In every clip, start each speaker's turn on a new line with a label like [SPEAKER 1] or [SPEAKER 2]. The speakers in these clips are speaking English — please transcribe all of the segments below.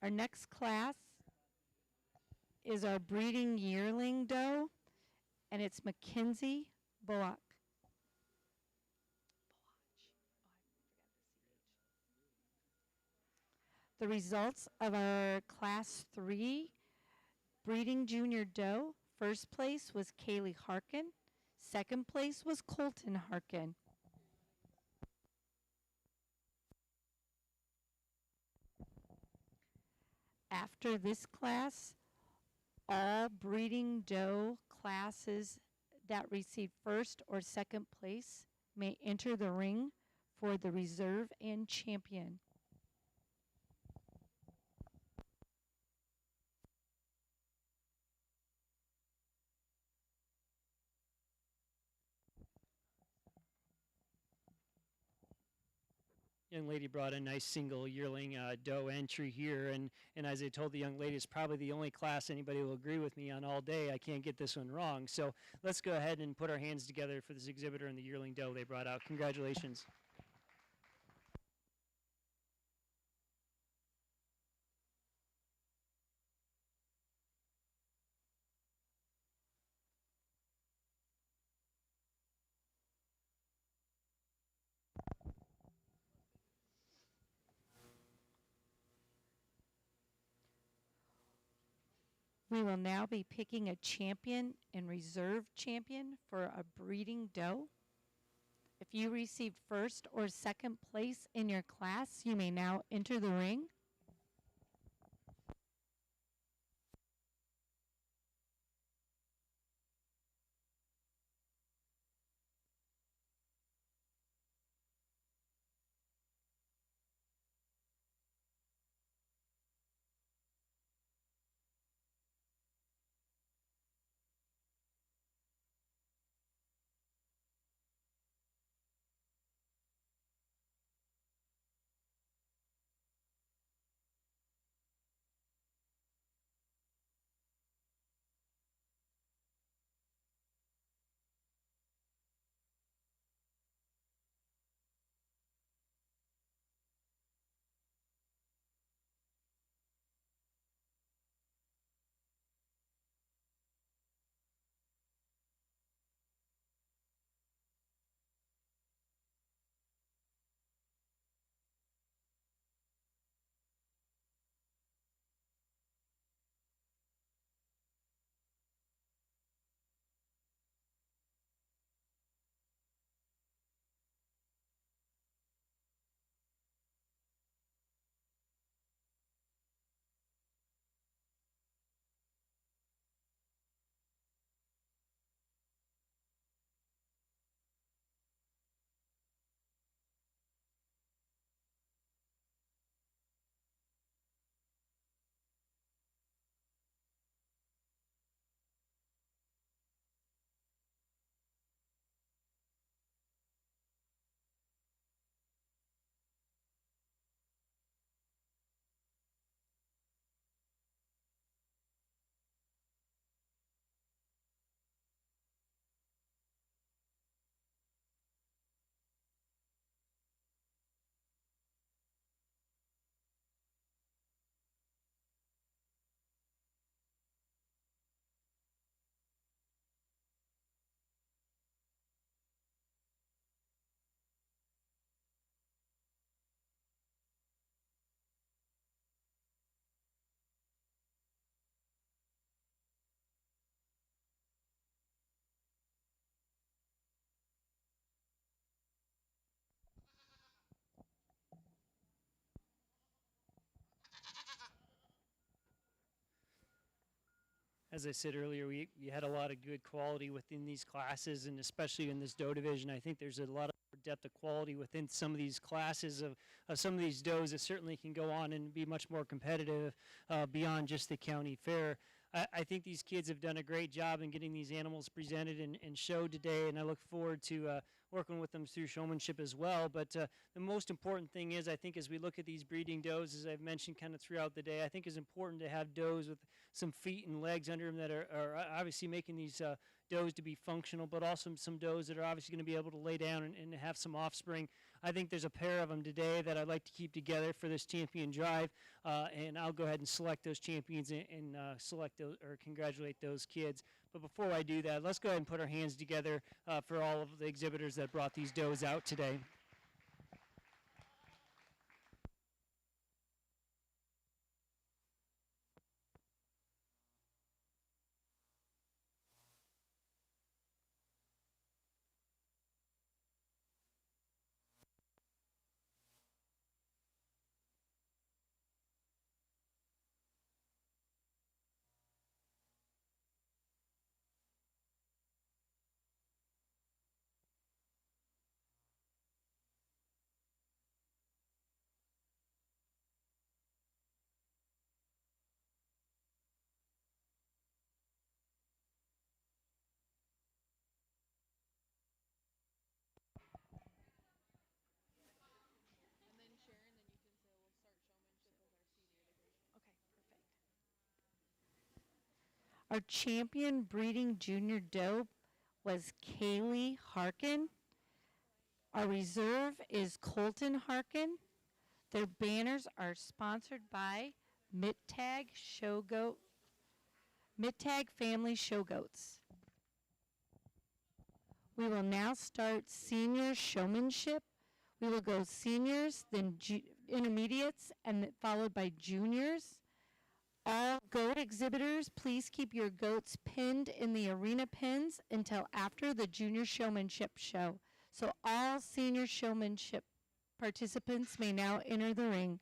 [SPEAKER 1] Our next class is our breeding yearling doe, and it's Mackenzie Bullock. The results of our Class 3 breeding junior doe, first place was Kaylee Harkin. Second place was Colton Harkin. After this class, all breeding doe classes that receive first or second place may enter the ring for the reserve and champion.
[SPEAKER 2] Young lady brought a nice single yearling doe entry here, and as I told the young lady, it's probably the only class anybody will agree with me on all day. I can't get this one wrong. So let's go ahead and put our hands together for this exhibitor and the yearling doe they brought out. Congratulations.
[SPEAKER 1] We will now be picking a champion and reserve champion for a breeding doe. If you received first or second place in your class, you may now enter the ring.
[SPEAKER 2] As I said earlier, we had a lot of good quality within these classes, and especially in this doe division. I think there's a lot of depth of quality within some of these classes of some of these does that certainly can go on and be much more competitive beyond just the county fair. I think these kids have done a great job in getting these animals presented and showed today, and I look forward to working with them through showmanship as well. But the most important thing is, I think, as we look at these breeding does, as I've mentioned kind of throughout the day, I think it's important to have does with some feet and legs under them that are obviously making these does to be functional, but also some does that are obviously going to be able to lay down and have some offspring. I think there's a pair of them today that I'd like to keep together for this champion drive, and I'll go ahead and select those champions and select those or congratulate those kids. But before I do that, let's go ahead and put our hands together for all of the exhibitors that brought these does out today.
[SPEAKER 1] Our champion breeding junior doe was Kaylee Harkin. Our reserve is Colton Harkin. Their banners are sponsored by Mittag Family Show Goats. We will now start senior showmanship. We will go seniors, then intermediates, and followed by juniors. All goat exhibitors, please keep your goats pinned in the arena pins until after the junior showmanship show. So all senior showmanship participants may now enter the ring.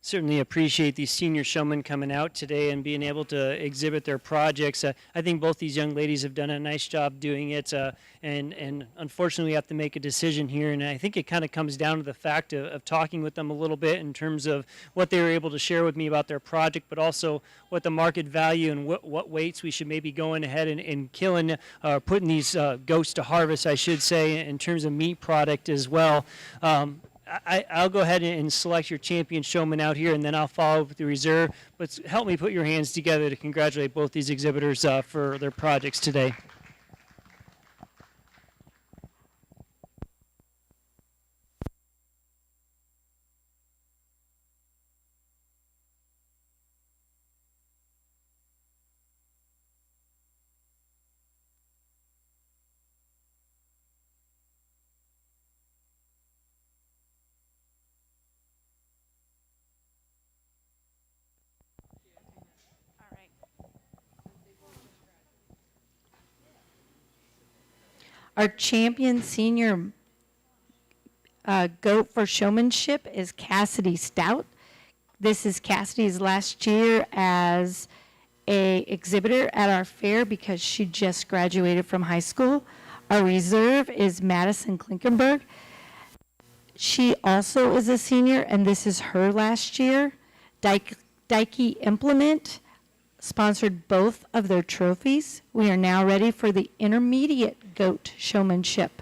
[SPEAKER 2] Certainly appreciate these senior showmen coming out today and being able to exhibit their projects. I think both these young ladies have done a nice job doing it, and unfortunately we have to make a decision here. And I think it kind of comes down to the fact of talking with them a little bit in terms of what they were able to share with me about their project, but also what the market value and what weights we should maybe going ahead and killing, putting these goats to harvest, I should say, in terms of meat product as well. I'll go ahead and select your champion showman out here, and then I'll follow with the reserve. But help me put your hands together to congratulate both these exhibitors for their projects today.
[SPEAKER 1] Our champion senior goat for showmanship is Cassidy Stout. This is Cassidy's last year as a exhibitor at our fair because she just graduated from high school. Our reserve is Madison Klinkenberg. She also is a senior, and this is her last year. Dike Implement sponsored both of their trophies. We are now ready for the intermediate goat showmanship.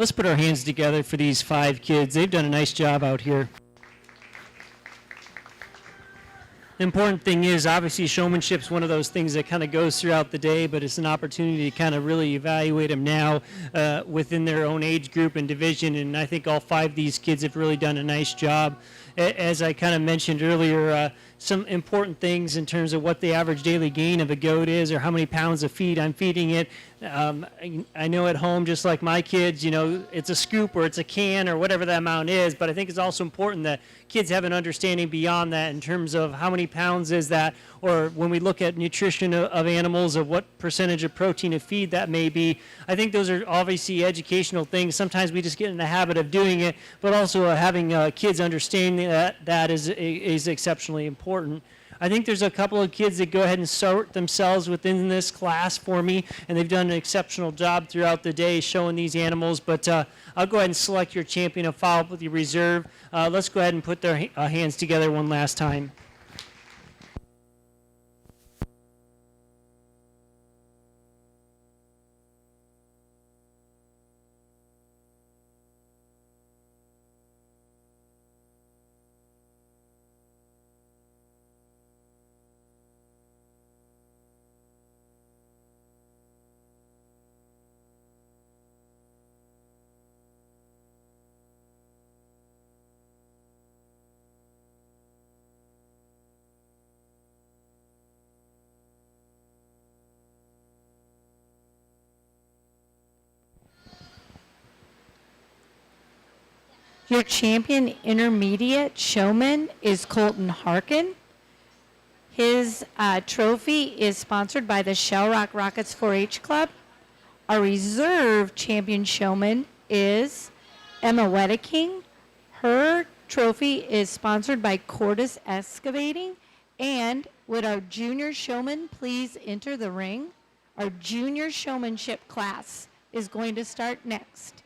[SPEAKER 2] Let's put our hands together for these 5 kids. They've done a nice job out here. The important thing is, obviously, showmanship's one of those things that kind of goes throughout the day, but it's an opportunity to kind of really evaluate them now within their own age group and division, and I think all 5 of these kids have really done a nice job. As I kind of mentioned earlier, some important things in terms of what the average daily gain of a goat is, or how many pounds of feed I'm feeding it. I know at home, just like my kids, it's a scoop or it's a can or whatever that amount is, but I think it's also important that kids have an understanding beyond that in terms of how many pounds is that, or when we look at nutrition of animals, of what percentage of protein of feed that may be. I think those are obviously educational things. Sometimes we just get in the habit of doing it, but also having kids understanding that is exceptionally important. I think there's a couple of kids that go ahead and sort themselves within this class for me, and they've done an exceptional job throughout the day showing these animals, but I'll go ahead and select your champion and follow up with your reserve. Let's go ahead and put their hands together one last time.
[SPEAKER 1] Your champion intermediate showman is Colton Harkin. His trophy is sponsored by the Shell Rock Rockets 4-H Club. Our reserve champion showman is Emma Wedeking. Her trophy is sponsored by Cordis Excavating. And would our junior showman please enter the ring? Our junior showmanship class is going to start next.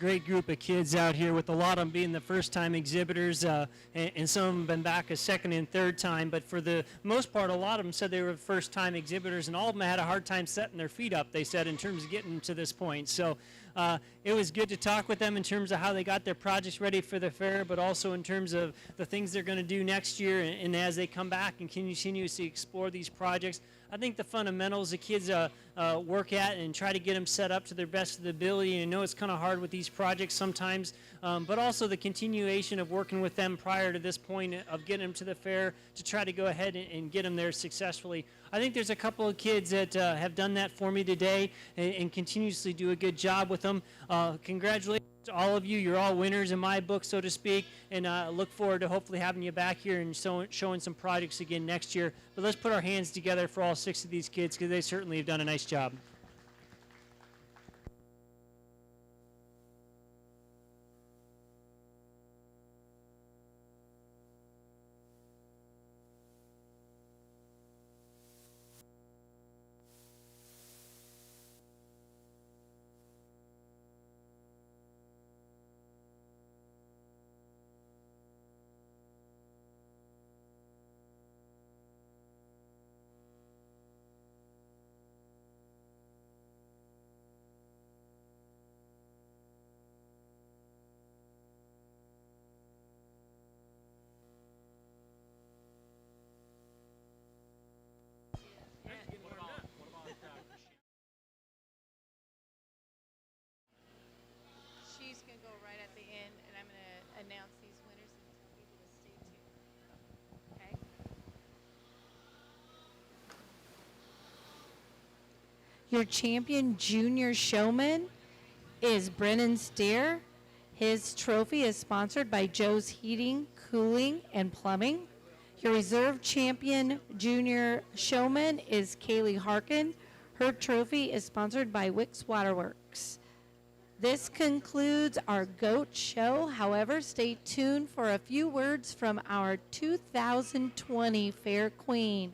[SPEAKER 2] great group of kids out here, with a lot of them being the first-time exhibitors, and some of them been back a second and third time. But for the most part, a lot of them said they were first-time exhibitors, and all of them had a hard time setting their feet up, they said, in terms of getting to this point. So it was good to talk with them in terms of how they got their projects ready for the fair, but also in terms of the things they're going to do next year, and as they come back and continuously explore these projects. I think the fundamentals the kids work at and try to get them set up to their best of the ability. And I know it's kind of hard with these projects sometimes, but also the continuation of working with them prior to this point of getting them to the fair to try to go ahead and get them there successfully. I think there's a couple of kids that have done that for me today and continuously do a good job with them. Congratulations to all of you. You're all winners in my book, so to speak, and look forward to hopefully having you back here and showing some projects again next year. But let's put our hands together for all 6 of these kids, because they certainly have done a nice job.
[SPEAKER 1] She's going to go right at the end, and I'm going to announce these winners and tell people to stay tuned. Okay? Your champion junior showman is Brennan Steer. His trophy is sponsored by Joe's Heating, Cooling, and Plumbing. Your reserve champion junior showman is Kaylee Harkin. Her trophy is sponsored by Wicks Waterworks. This concludes our GOAT show. However, stay tuned for a few words from our 2020 Fair Queen.